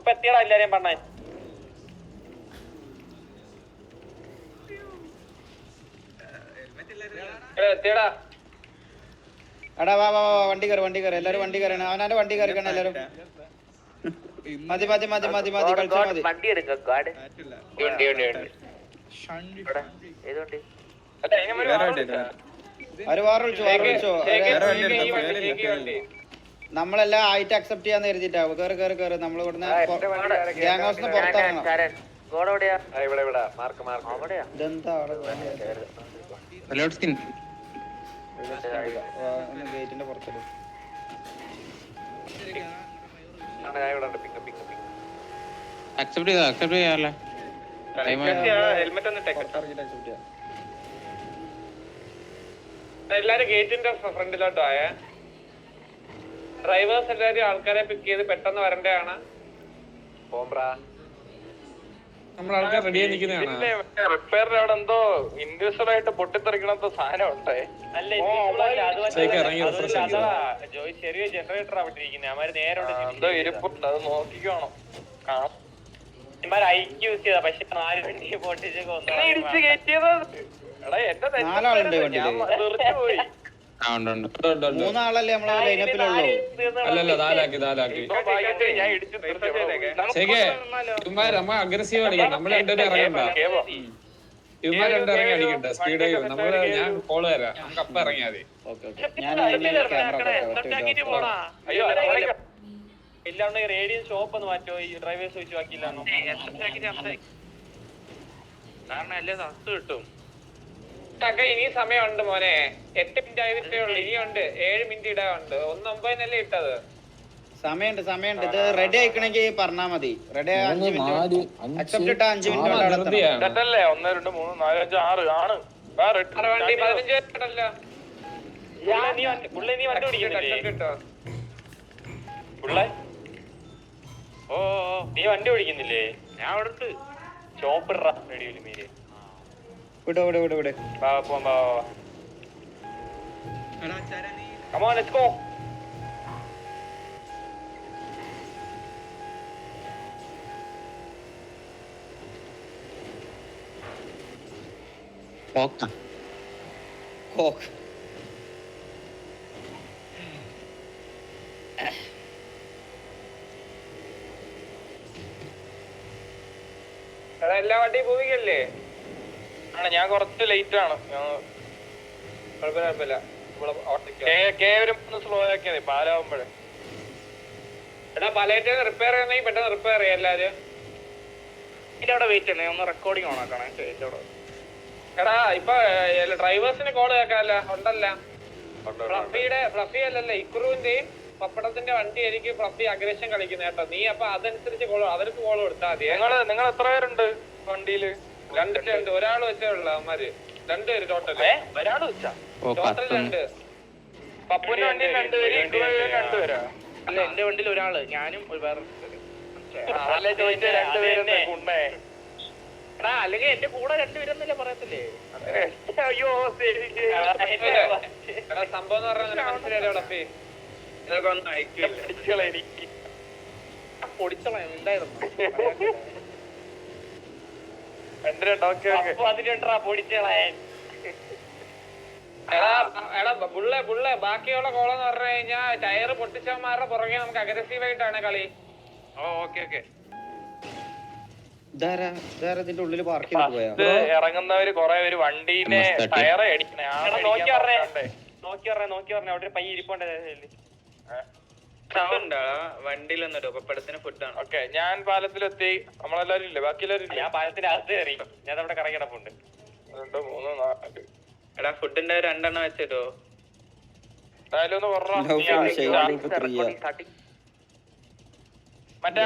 ഇപ്പൊ എത്തിയടാ എല്ലാരെയും പറഞ്ഞേ. എത്തിയടാ. എടാ വാ വാ വാ വണ്ടി കയറി എല്ലാരും വണ്ടി കയറണം. അവനാന്റെ വണ്ടി കയറിക്കണം എല്ലാരും. മതി കളിച്ചാ മതി. വണ്ടി എടുക്കാം. അവര് വാറ വിളിച്ചോ നമ്മളെല്ലാം ആയിട്ട് അക്സെപ്റ്റ് ചെയ്യാന്ന് കരുതിട്ടാ. കേറ് നമ്മള് ഇവിടുന്ന് ഗ്യാങ് ഹൗസിന് പുറത്തിറങ്ങണം. ഇതെന്താ ഗേറ്റിന്റെ പുറത്തില് എല്ലാരും ഗേറ്റിന്റെ ഫ്രണ്ടിലോട്ടോ ആയേ. ഡ്രൈവേഴ്സ് എല്ലാരും ആൾക്കാരെ പിക്ക് ചെയ്ത് പെട്ടെന്ന് വരണ്ടയാണ്. നമ്മളാൾക്കാർ റെഡി ആയി നിൽക്കുന്നതാണ്. റിപ്പയറിന് അവിടെ എന്തോ ഇൻഡിവിജ്വൽ ആയിട്ട് പൊട്ടിത്തെറിക്കണ സാധനം ഉണ്ട്. ജോയ് ചെറിയ ജനറേറ്റർ അവിടെ ഇരിക്കുന്നത്. അവര് നേരെ എന്തോ ഇരിപ്പുണ്ട്, അത് നോക്കിക്കോണം. ഐക്യ യൂസ് ചെയ്താ പക്ഷെ 4 വണ്ടി പൊട്ടിച്ച് ഇടിച്ച് കയറ്റിയത്. എടാ എന്റെ പോയി. മൂന്നാളല്ലേ നമ്മളെ ലൈനപ്പിലുള്ളൂ. അല്ലല്ല നാലാക്കി ഞാൻ ഇടിച്ചു. നമ്മ അഗ്രസീവ് അടിക്കണം. നമ്മൾ രണ്ടുപേരും ഇറങ്ങണ്ട. ഇവന്മാർ രണ്ടിറങ്ങി അടിക്കണ്ട. സ്പീഡ് നമ്മള് ഞാൻ കോള് തരാം. നമുക്ക് അപ്പ ഇറങ്ങിയാ മതി. ഇല്ലാണ്ട് റേഡിയൻ ഷോപ്പ് ഒന്ന് മാറ്റോ. ഈ ഡ്രൈവേഴ്സ് വെച്ച് ബാക്കിയില്ലാന്നോ കാരണം അല്ലേ സസ് കിട്ടും. ഇനി സമയമുണ്ട് മോനെ. 8 മിനിറ്റ് ആയതേ ഉള്ളു. ഇനിയുണ്ട് 7 മിനിറ്റ് ഇടാറുണ്ട്. 1:09 ഇട്ടത്. സമയമുണ്ട്. ഇത് റെഡി ആയിക്കണെങ്കി പറഞ്ഞാ മതി. റെഡി 5 മിനിറ്റ് അക്സെപ്റ്റ് ഇട്ടാ 5 മിനിറ്റ് തെറ്റല്ലേ. 1 2 3 4 5 6 ആണ്. വണ്ടി 15 കേട്ടല്ലോ. പുള്ളി നീ വണ്ടി ഓടിക്കുന്നില്ലേ? പുള്ളേ ഓ നീ വണ്ടി ഓടിക്കുന്നില്ലേ? ഞാൻ അവിടെ ഉണ്ട്. ഷോപ്പ് ഇടാ റേഡിയോയില് മീര്. വിട്. Come on, let's go. Coke എല്ലാ വണ്ടിയും പോവിക്കല്ലേ? ഞാൻ കുറച്ച് ലേറ്റ് ആണ്. കുഴപ്പമില്ല. സ്ലോ ആക്കിയാ മതി പാലാവുമ്പോഴേ. എടാ പലേറ്റ് റിപ്പയർ ചെയ്യുന്നെങ്കിൽ പെട്ടെന്ന് റിപ്പയർ ചെയ്യാം എല്ലാരും. അവിടെ വെയിറ്റ് ചെയ്യണേ. ഒന്ന് റെക്കോർഡിങ് ഓൺ ആക്കണേ. എടാ ഇപ്പൊ ഡ്രൈവേഴ്സിന് കോള് കേൾക്കാല്ല ഉണ്ടല്ല. ഫ്ലഫി അല്ലല്ലേ ഇക്രൂന്റെയും പപ്പടത്തിന്റെ വണ്ടി എനിക്ക് ഫ്ലഫി അഗ്രഷൻ കളിക്കുന്ന കേട്ടോ. നീ അപ്പൊ അതനുസരിച്ച് അവർക്ക് കോള് കൊടുത്താൽ മതി. നിങ്ങൾ എത്ര പേരുണ്ട് വണ്ടിയില്? 2 ഒരാൾ വെച്ചേ ഉള്ളു അവന്മാര്. 2 പേര് ടോട്ടല്. ഒരാൾ വെച്ചാ ടോട്ടൽ 2. പപ്പുവിന്റെ വണ്ടിയിൽ 2 പേര്, 2 പേരാ. അല്ല എന്റെ വണ്ടിയിൽ ഒരാള്, ഞാനും വേറെ. അല്ലെങ്കിൽ എന്റെ കൂടെ 2 പേരെന്നല്ലേ പറയത്തില്ലേ? അയ്യോ സംഭവം മനസ്സിലായി. ഇതൊക്കെ ഒന്നും അയക്കില്ല. എനിക്ക് പൊടിച്ചോളാം ഉണ്ടായിരുന്നു. എടാ പുള്ളേ ബാക്കിയുള്ള കോളെന്ന് പറഞ്ഞു കഴിഞ്ഞാ ടയർ പൊട്ടിച്ചവന്മാരുടെ പുറകെ നമുക്ക് അഗ്രസീവ് ആയിട്ടാണ് കളി. ഓക്കെ ഇതിന്റെ ഉള്ളില് പാർക്ക് ചെയ്ത് പോയാ ഇറങ്ങുന്നവര് കൊറേ പേര് വണ്ടീനെ ടയർ അടിക്കണേ. നോക്കി പറഞ്ഞേ അവിടെ ഒരു പയ്യ ഇരിപ്പുണ്ട്. വണ്ടിയിലൊന്നും പപ്പടത്തിന് ഫുഡാണ്. ഓക്കെ ഞാൻ പാലത്തിലെത്തി. നമ്മളെല്ലാരും ഇല്ലേ? ബാക്കി എല്ലാരും ഇല്ല. ഞാൻ പാലത്തിന്റെ അകത്ത് കയറി. ഞാൻ അവിടെ കറങ്ങി കിടപ്പുണ്ട്. 2 3 4. എടാ ഫുഡിന്റെ 2 എണ്ണം വെച്ചിട്ടോ. മറ്റേ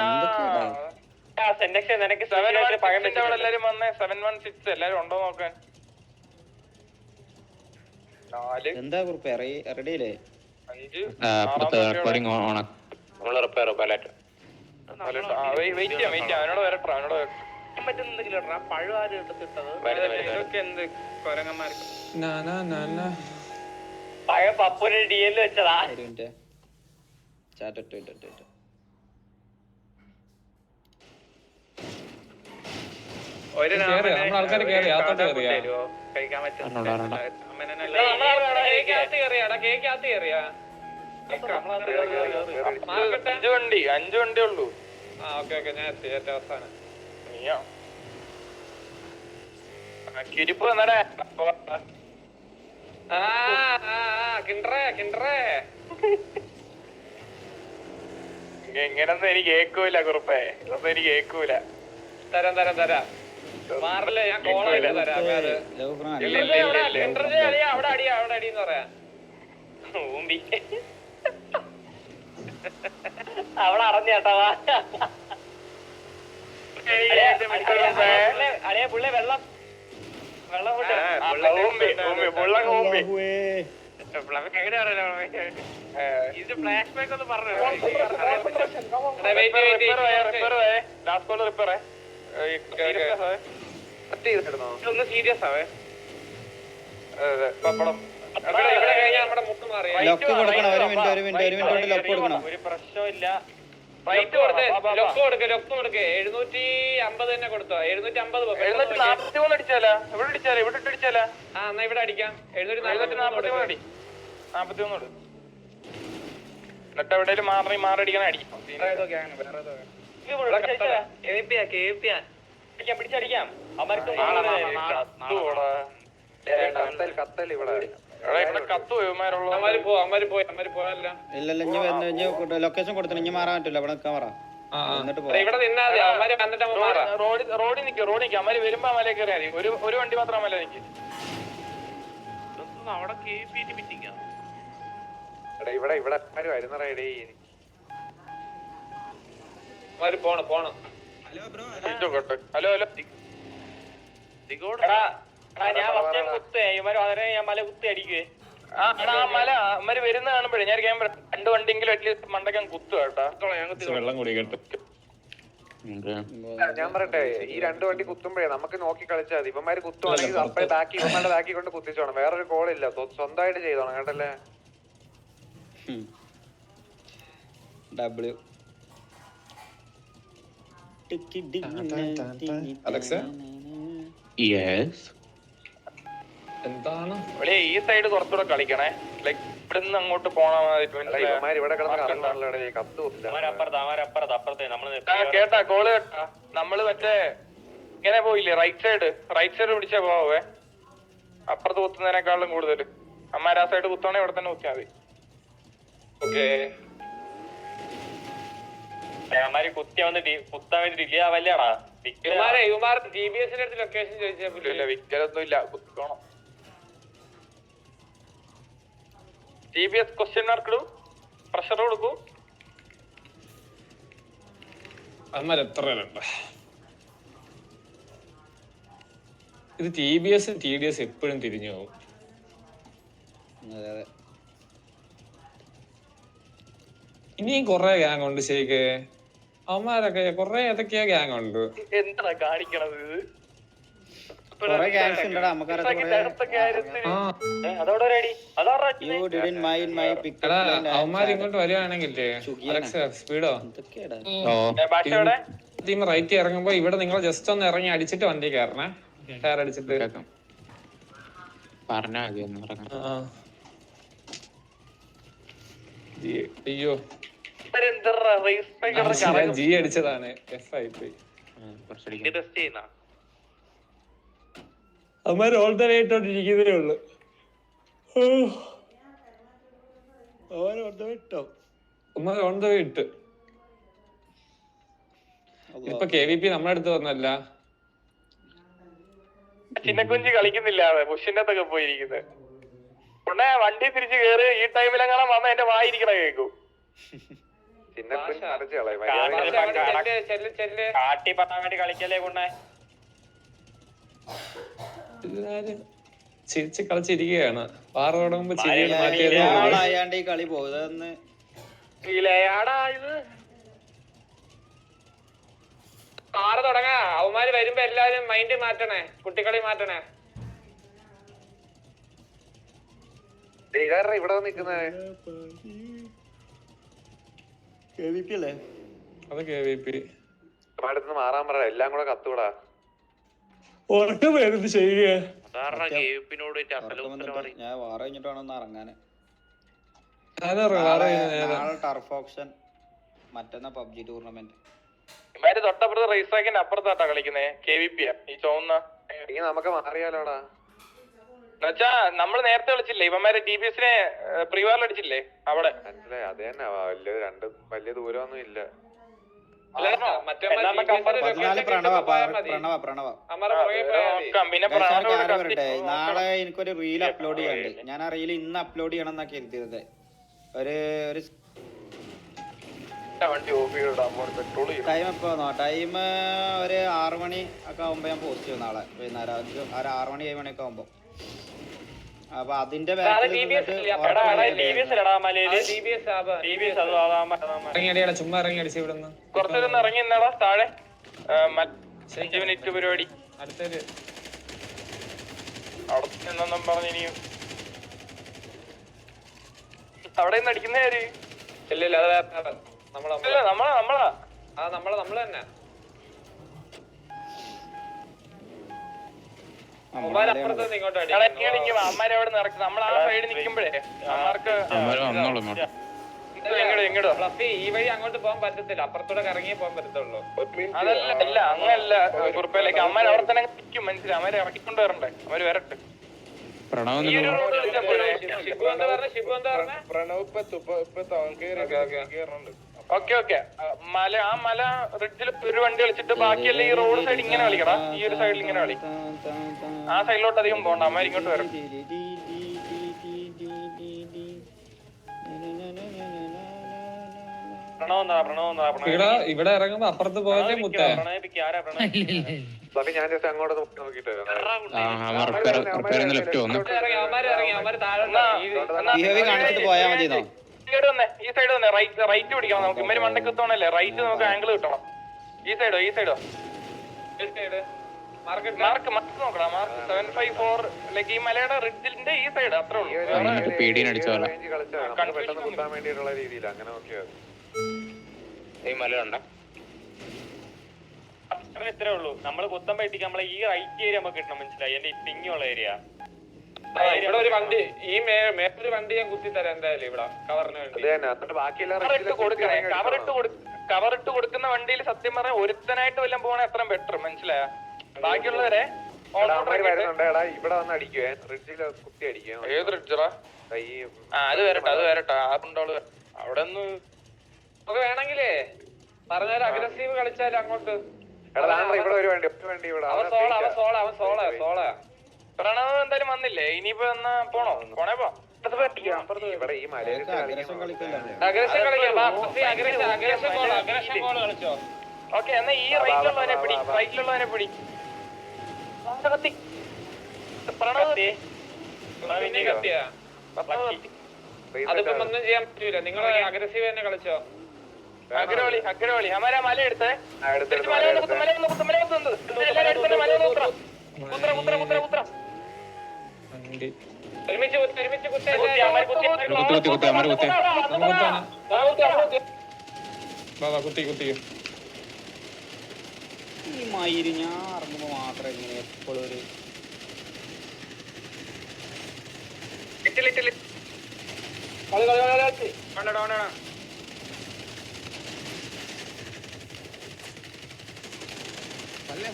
നിനക്ക് 716 എല്ലാരും വന്നേ. 716 എല്ലാരും ഉണ്ടോ നോക്കാൻ. 4 എന്താ കുറിപ്പ് റെഡിയില്ലേ? 5 അവനോട് വരട്ടോ. പഴുവാര് ഇതൊക്കെ എന്ത് കൊരങ്ങന്മാർക്ക് പഴയ പപ്പുനെ DL വെച്ചതാ. നമ്മുടെ ആൾക്കാർ കേറി അകത്തോട്ട് കയറിയാ കഴിക്കാൻ പറ്റും അഞ്ചു വണ്ടി ഉള്ളൂ. ആ ഓക്കെ ഓക്കെ ഞാൻ എത്തി ഏറ്റവും അവസാനം. നീയോ കിരിപ്പ് വന്നടേ. ഇങ്ങനൊന്നും എനിക്ക് കേക്കൂല കുറുപ്പേ, ഇതൊന്നും എനിക്ക് കേക്കൂല. തരാം തരാം തരാം മാറില്ല, ഞാൻ കോളായില്ല തരാം. അവിടെ അടിയാ അവിടെ അടിയെന്ന് പറയാ. ഊമ്പി അവിടെ അറിഞ്ഞേട്ടാ അളിയ പുള്ളി വെള്ളം വെള്ളം ഇത് ഫ്ലാഷ് ബാക്ക് ഒന്ന് പറഞ്ഞു. ഒന്ന് സീരിയസ് ആവേ. പപ്പടം ഇവിടെ കഴിഞ്ഞാൽ നമ്മുടെ മുക്ക് മാറി. ലോക്ക് കൊടുക്കണം, ഒരു മിനിറ്റ് കൊണ്ട് ലോക്ക് കൊടുക്കണം. ഒരു പ്രശ്നമില്ല. റൈറ്റ് കൊടുത്തേ, ലൊക്ക് കൊടുക്ക് 750 തന്നെ കൊടുത്തോ. 750 743 അടിച്ചാലാ. ഇവിടെ അടിച്ചാലേ, ഇവിടെ ഇട്ട് അടിച്ചാലാ. ആ എന്നാ ഇവിടെ അടിക്കാം. 743 അടി. 41 എന്നിട്ട് എവിടെയും മാറടിക്കണ അടിക്കാം. പിടിച്ചടിക്കാം. അവർക്ക് കത്തൽ ഇവിടെ ഇല്ല ഇനി ലൊക്കേഷൻ കൊടുത്തു, ഇനി മാറാൻ പറ്റില്ല. അവിടെ നിൽക്കാൻ പറ, എന്നിട്ട് റോഡിൽ നിൽക്കും. റോഡിൽ നിൽക്കും. അമ്മര് വരുമ്പോ അമല കയറിയാൽ മതി. ഒരു വണ്ടി മാത്രം അമല നിൽക്കും. അവിടെ ഇവിടെ ഇവിടെ വരുന്ന റൈഡേ പോണം. ഹലോ ഹലോ ഞാൻ ഫസ്റ്റ് ടൈം കുത്തേ ഇവര് വളരെ ഞാൻ മല കുത്തി അടിക്കുവേ. ആ മല അമ്മര് വരുന്ന കാണുമ്പോഴേ ഞാൻ രണ്ട് വണ്ടിയെങ്കിലും അറ്റ്ലീസ്റ്റ് മണ്ടക്കാൻ കുത്തു കേട്ടോ. വെള്ളം കുടിക്കട്ടെ. ഞാൻ പറയട്ടെ, ഈ രണ്ട് വണ്ടി കുത്തുമ്പോഴേ നമുക്ക് നോക്കി കളിച്ചാൽ മതി. ഇവന്മാര് കുത്തുവാണെങ്കിൽ അപ്പഴേ ബാക്കി ഇവന്മാരുടെ ബാക്കി കൊണ്ട് കുത്തിച്ചോണം. വേറൊരു കോളില്ല, സ്വന്തമായിട്ട് ചെയ്തോണം കേട്ടല്ലേ. എന്താണ് ഈ സൈഡ് കുറച്ചുകൂടെ കളിക്കണേ. ലൈക് ഇവിടുന്ന് അങ്ങോട്ട് പോണ ഇവിടെ കിടന്ന് കത്തൂല്ല. കേട്ടാ കോള് കേട്ടാ. നമ്മള് മറ്റേ ഇങ്ങനെ പോയില്ലേ, റൈറ്റ് സൈഡ് പിടിച്ചാ പോവേ. അപ്പുറത്ത് കുത്തുന്നതിനേക്കാളും കൂടുതൽ അമ്മാര് ആ സൈഡ് കുത്തണേ ഇവിടെ തന്നെ കുത്തിയാ മതി. ഓക്കെ അമ്മാര് കുത്തിയാ വന്ന് കുത്താൻ വേണ്ടി ഡിലേ ആവല്ലേടാ. ലൊക്കേഷൻ ചോദിച്ചാ വിക്കലൊന്നും ഇല്ല, കുത്തിക്കോണം. TBS ക്വസ്റ്റ്യൻ മാർക്ക് ഇടൂ, പ്രഷർ കൊടുക്കൂ. അന്നേരം എത്ര പേരുണ്ട്? ഇത് TBS TDS എപ്പോഴും തിരിഞ്ഞു പോകും. ഇനിയും കൊറേ ഗ്യാങ് ഉണ്ട് ശരിക്ക്. അവന്മാരൊക്കെ കൊറേ ഏതൊക്കെയാ ഗ്യാങ് ഉണ്ട്. എന്താ കാണിക്കണത്? അവന്മാർ ഇങ്ങോട്ട് വരുവാണെങ്കിലേ സ്പീഡോ ടീം റൈറ്റ് ഇറങ്ങുമ്പോ ഇവിടെ നിങ്ങൾ ജസ്റ്റ് ഒന്ന് ഇറങ്ങി അടിച്ചിട്ട് വണ്ടി കയറണേ. ടയർ അടിച്ചിട്ട് അയ്യോ ജി അടിച്ചതാണ്. F ആയിപ്പോയി. അവന്മാർ ഓൾ ദ വേ ഇട്ടോണ്ടിരിക്കുന്നതേ ഉള്ളു. അവന്മാർ ഓൺ ദ വേ ഇട്ട്. ഇപ്പൊ KVP നമ്മുടെ അടുത്ത് വന്നല്ല. ചിന്നക്കുഞ്ചി കളിക്കുന്നില്ല, ബുഷിന്റെ അകത്തൊക്കെ പോയിരിക്കുന്നത്. ഉടനെ വണ്ടി തിരിച്ചു കയറി. ഈ ടൈമിലെങ്ങനെ വന്ന എന്റെ വായിരിക്കണ കേൾക്കും. കാട്ടി പറയാൻ വേണ്ടി കളിക്കല്ലേ കൊണ്ടേ. ചിരിച്ച് കളിച്ചിരിക്കുകയാണ്. പാറ തുടങ്ങുമ്പോ ചിരി ഈ കളി പോകുന്ന പാറ തുടങ്ങാ. അവന്മാര് വരുമ്പോ എല്ലാരും മൈൻഡ് മാറ്റണേ, കുട്ടികളി മാറ്റണേ. ഇവിടെ നിക്കുന്നത് അത് KVP മാറാൻ പറ. എല്ലാം കൂടെ കത്തൂടാ. ഉറക്കമായിരുന്നു ചെയ്യുക. ഞാൻ വാറ കഴിഞ്ഞിട്ട് വേണം ഒന്ന് ഇറങ്ങാന്. ഞാനറിയാം നാളെ ടർഫ് ഓപ്ഷൻ, മറ്റന്നാ പബ്ജി ടൂർണമെന്റ്. ഇമാര് തൊട്ടപ്പുറത്ത് റേസ് ട്രാക്കിന്റെ അപ്പുറത്താട്ടാ കളിക്കുന്നേ. KVP ഈ ചുവന്ന. നമുക്ക് മാറിയാലോടാ. എന്നുവെച്ചാ നമ്മള് നേരത്തെ കളിച്ചില്ലേ ഇവന്മാരെ TBS-നെ പ്രീവാറിൽ അടിച്ചില്ലേ അവിടെ. മനസ്സിലായി, അത് തന്നെ വലിയ ദൂരമൊന്നും ഇല്ല. നാളെ എനിക്കൊരു റീൽ അപ്ലോഡ് ചെയ്യാനുണ്ട്. ഞാൻ ആ റീൽ ഇന്ന് അപ്ലോഡ് ചെയ്യണം എന്നാ കരുതിയത്. ഒരു ടൈം എപ്പോന്നോ? ടൈം ഒരു 6 മണി ഒക്കെ ആവുമ്പോ ഞാൻ പോസ്റ്റ് ചെയ്യും. നാളെ വൈകുന്നേരം 6 മണി 7 മണിയൊക്കെ ആവുമ്പോ. അപ്പൊ അതിന്റെ ചുമ്മാ ഇറങ്ങി അടിച്ചു ഇവിടുന്ന് കുറച്ചൊന്ന് ഇറങ്ങി നിന്നാടാ താഴെ. പരിപാടി അടുത്തൊരു അവിടെ നിന്നും പറഞ്ഞു. ഇനിയും അവിടെ നിന്ന് അടിക്കുന്ന ആര്? ഇല്ല നമ്മളാ നമ്മള് തന്നെ. അമ്മമാരപ്പുറത്ത് ഇങ്ങോട്ട് അമ്മമാരവിടെ നടക്കുന്നത്. നമ്മൾ ആ സൈഡിൽ നിൽക്കുമ്പോഴേ അമ്മമാർക്ക് ഈ വഴി അങ്ങോട്ട് പോകാൻ പറ്റത്തില്ല. അപ്പുറത്തൂടെ കറങ്ങിയേ പോകാൻ പറ്റത്തുള്ളൂ. അതല്ല അങ്ങനല്ല കുറുപ്പയിലേക്ക്. അമ്മമാർ അവിടെ തന്നെ നിൽക്കും. മനസ്സിലായി? അവരെ ഇറക്കിക്കൊണ്ട് വരണ്ടേ? അവര് വരട്ടെ. ഓക്കെ ആ മല റിഡ്ജിൽ ഒരു വണ്ടി കളിച്ചിട്ട് ബാക്കിയല്ല ഈ റോഡ് സൈഡ് ഇങ്ങനെ കളിക്കടാ. ഈ ഒരു സൈഡിൽ ഇങ്ങനെ കളി. ആ സൈഡിലോട്ട് അധികം പോകണ്ട. അമ്മ ഇങ്ങോട്ട് വരും. ഇവിടെ ഇറങ്ങുമ്പോ അപ്പുറത്ത് പോയതേ മുത്തേ. ഞാൻ ജസ്റ്റ് അങ്ങോട്ട് നോക്കിട്ട് പോയാ മതിയോ? ഈ സൈഡ് വന്നേ. റൈറ്റ് പിടിക്കണം നമുക്ക്. ഇമ്മര് മണ്ടക്ക് എത്തണല്ലേ? റൈറ്റ് നമുക്ക് ആംഗിൾ കിട്ടണം. ഈ സൈഡോ മാർക്ക് നോക്കടാ. മാർക്ക് 754 ലൈക്ക് ഈ മലയുടെ റിഡ്ജിന്റെ ഈ സൈഡ്. അത്രേ ഉള്ളൂ. പെട്ടെന്ന് കുത്താൻ വേണ്ടിയിട്ടുള്ള രീതിയിൽ അങ്ങനെ നോക്കിയാൽ ഈ മല ഉണ്ടോ? ഇത്രേ ഉള്ളൂ. നമ്മള് കുത്തം പറ്റിക്ക് നമ്മളെ ഈ റൈറ്റ് ഏരിയ നമുക്ക് കിട്ടണം. മനസ്സിലായി? എന്റെ തിങ്ങിയുള്ള ഏരിയ. ഇവിടെ ഒരു വണ്ടി, ഈ മേപ്പൊരു വണ്ടി ഞാൻ കുത്തി തരാം എന്തായാലും. ഇവിടെ കവറിന് വേണ്ടി കവറിട്ട് കൊടുക്കുന്ന വണ്ടിയിൽ സത്യം പറഞ്ഞാൽ ഒരുത്തനായിട്ട് വല്ലതും പോകണ എത്ര ബെറ്റർ. മനസ്സിലായ? ബാക്കിയുള്ളവരെ ഇവിടെ വന്ന് അടിക്കുവേ. റിഡ്ജിൽ കുത്തി അടിക്കുക. ഏത് റിഡ്ജറാ? അത് വരട്ടെ അതുണ്ടോള് അവിടെ ഒന്ന് നമുക്ക് വേണമെങ്കിലേ പറഞ്ഞാലും അഗ്രസീവ് കളിച്ചാലും അങ്ങോട്ട്. ഇവിടെ ഒരു വണ്ടി അവൻ സോള പ്രണവ് എന്തായാലും വന്നില്ലേ? ഇനിയിപ്പോ എന്നാ പോണോ? പോണേ പോ. ഇവിടെ ഈ അഗ്രഷൻ കളിക്കല്ലോ. ഓക്കെ എന്നാ ഈ റൈറ്റിലുള്ളവനെ പിടി. പ്രണവ് കത്തിയാ? അതിപ്പോ ഒന്നും ചെയ്യാൻ പറ്റൂല. നിങ്ങൾ അഗ്രസീവ് തന്നെ കളിച്ചോ. അഗ്രവളി അമര മല എടുത്തേ. ഈ മയില് ഞാൻ ഇറങ്ങുമ്പോ മാത്രം ഇങ്ങനെ എപ്പോഴും ഒരു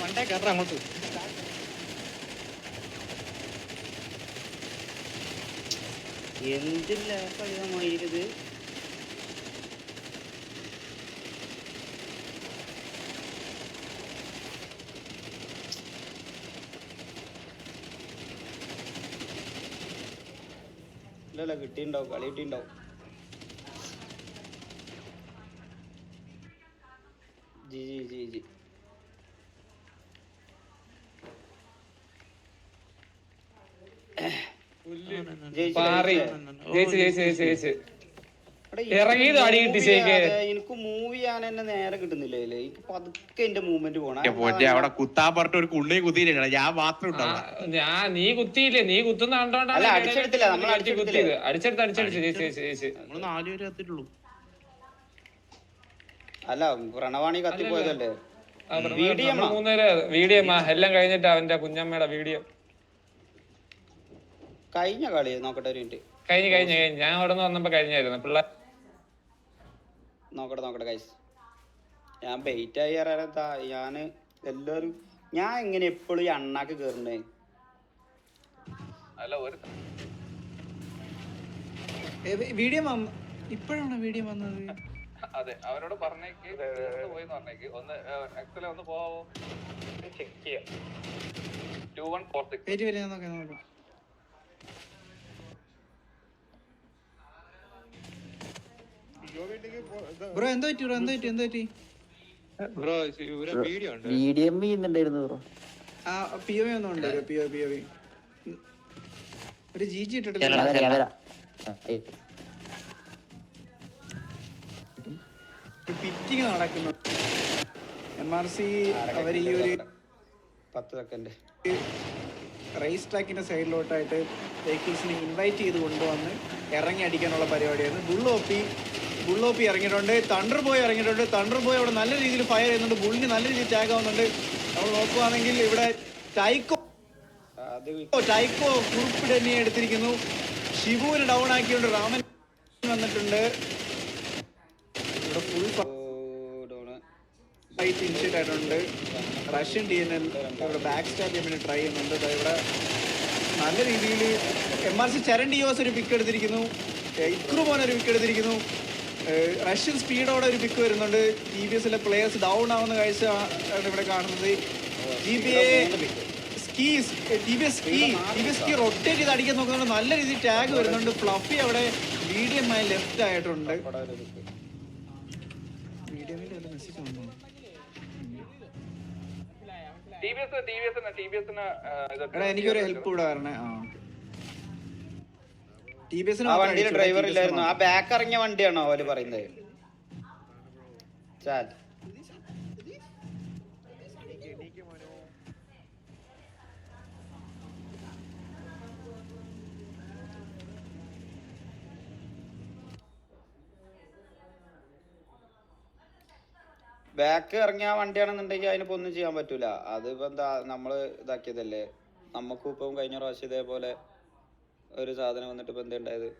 വണ്ടേ കയറാം അങ്ങോട്ട്. എന്തില്ല മയിലിത്? ഇല്ലല്ല കിട്ടിണ്ടാവും, കളി കിട്ടിണ്ടാവും. ജി എനിക്ക് മൂവ് ചെയ്യാൻ തന്നെ നേരെ കിട്ടുന്നില്ല. എനിക്ക് പതുക്കെ എന്റെ മൂവ്മെന്റ് പോണേ. അവിടെ കുത്താൻ പറഞ്ഞ ഒരു കുള്ളി കുത്തിയില്ല, ഞാൻ മാത്രം നീ കുത്തിയില്ലേ? നീ കുത്തുന്ന കണ്ടോണ്ടാണ് അടിച്ചെടുത്തില്ല. നമ്മൾ നമ്മള് 4 പേര് കത്തിട്ടുള്ളൂ. അല്ല പ്രണവാണി കത്തിപ്പോയതല്ലേ? മൂന്നുപേര് വീഡിയോ എല്ലാം കഴിഞ്ഞിട്ട് അവന്റെ കുഞ്ഞമ്മയുടെ വീഡിയോ കഴിഞ്ഞ കളി നോക്കട്ടെ ഒരു മിനിറ്റ്. കഴിഞ്ഞ് ഞാൻ അവിടെ നിന്ന് വന്നപ്പോ കഴിഞ്ഞായിരുന്നു പിള്ളേർ നോക്കട്ടെ ഗൈസ്. ഞാൻ ബെയിറ്റ് ആയി അറിയാത്ത ഞാന് എല്ലാരും ഞാൻ എങ്ങനെ എപ്പോഴും ഈ അണ്ണാക്ക് കേറണ്ടേ? അല്ല ഒരു വീഡിയോ ഇപ്പോഴാണ് വീഡിയോ വന്നത്. അതെ അവരോട് പറഞ്ഞേക്ക് പോയിന്ന് പറഞ്ഞേക്ക് ഒന്ന് എക്സലെ ഒന്ന് പോവോ ചെക്ക് ചെയ്യാം. 2146 പേര് വരെ നോക്കാം. ബ്രോ എന്താ പറ്റി? ആ POV ഒന്നും ഉണ്ട്. POV ഒരു GG ഇട്ടിട്ടില്ല. പിറ്റിങ് നടക്കുന്നു. MRC അവർ ഈ ഒരു 10 സെക്കൻഡ് റേസ് ട്രാക്കിന്റെ സൈഡിലോട്ടായിട്ട് വെഹിക്കിൾസിനെ ഇൻവൈറ്റ് ചെയ്ത് കൊണ്ടുവന്ന് ഇറങ്ങി അടിക്കാനുള്ള പരിപാടിയായിരുന്നു. ബുള്ളോപ്പി ഇറങ്ങിയിട്ടുണ്ട്. തണ്ടർ ബോയ് ഇറങ്ങിയിട്ടുണ്ട്. തണ്ടർ ബോയ് അവിടെ നല്ല രീതിയിൽ ഫയർ ചെയ്യുന്നുണ്ട്. ബുള്ളിന് നല്ല രീതിയിൽ ടാഗ് ആവുന്നുണ്ട്. നമ്മൾ നോക്കുവാണെങ്കിൽ ഇവിടെ ടൈക്കോ കുറുപ്പിട് തന്നെ എടുത്തിരിക്കുന്നു. ഷിബുവിന് ഡൗൺ ആക്കിക്കൊണ്ട് രാമൻ വന്നിട്ടുണ്ട്. ഇവിടെ ഫുൾ ഫൈറ്റ് ഇനിഷ്യേറ്റ് ആയിട്ടുണ്ട്. റഷ്യൻ DNL ഇവിടെ ബാക്ക് സ്റ്റാബ് ചെയ്യാൻ വേണ്ടി ട്രൈ ചെയ്യുന്നുണ്ട്. ഇവിടെ നല്ല രീതിയിൽ MRC ചരൺ ഡിയോസ് ഒരു പിക്ക് എടുത്തിരിക്കുന്നു. ഇക്രുമോൻ ഒരു പിക്ക് എടുത്തിരിക്കുന്നു. റഷ്യൻ സ്പീഡോടെ ഒരു പിക്ക് വരുന്നുണ്ട്. TBSലെ പ്ലേയേഴ്സ് ഡൗൺ ആവുന്ന കാഴ്ച ആണ് ഇവിടെ കാണുന്നത്. TBS സ്കീ റൊട്ടേറ്റ് ചെയ്ത് അടിക്കാൻ നോക്കുന്നുണ്ട്. നല്ല രീതിയിൽ ടാഗ് വരുന്നുണ്ട്. ഫ്ലഫി അവിടെ മീഡിയമായി ലെഫ്റ്റ് ആയിട്ടുണ്ട്. എനിക്കൊരു ഹെൽപ്പ് കൂടെ വരണേ. ആ വണ്ടിയിൽ ഡ്രൈവർ ഇല്ലായിരുന്നു. ആ ബാക്ക് ഇറങ്ങിയ വണ്ടിയാണോ അവര് പറയുന്നത്? ബാക്ക് ഇറങ്ങിയ വണ്ടിയാണെന്നുണ്ടെങ്കിൽ അതിനിപ്പോ ഒന്നും ചെയ്യാൻ പറ്റൂല. അതിപ്പോ എന്താ നമ്മള് ഇതാക്കിയതല്ലേ. നമുക്കും ഇപ്പം കഴിഞ്ഞ പ്രാവശ്യം ഇതേപോലെ ഒരു സാധനം വന്നിട്ട് ഇപ്പൊ എന്താ ഉണ്ടായത്?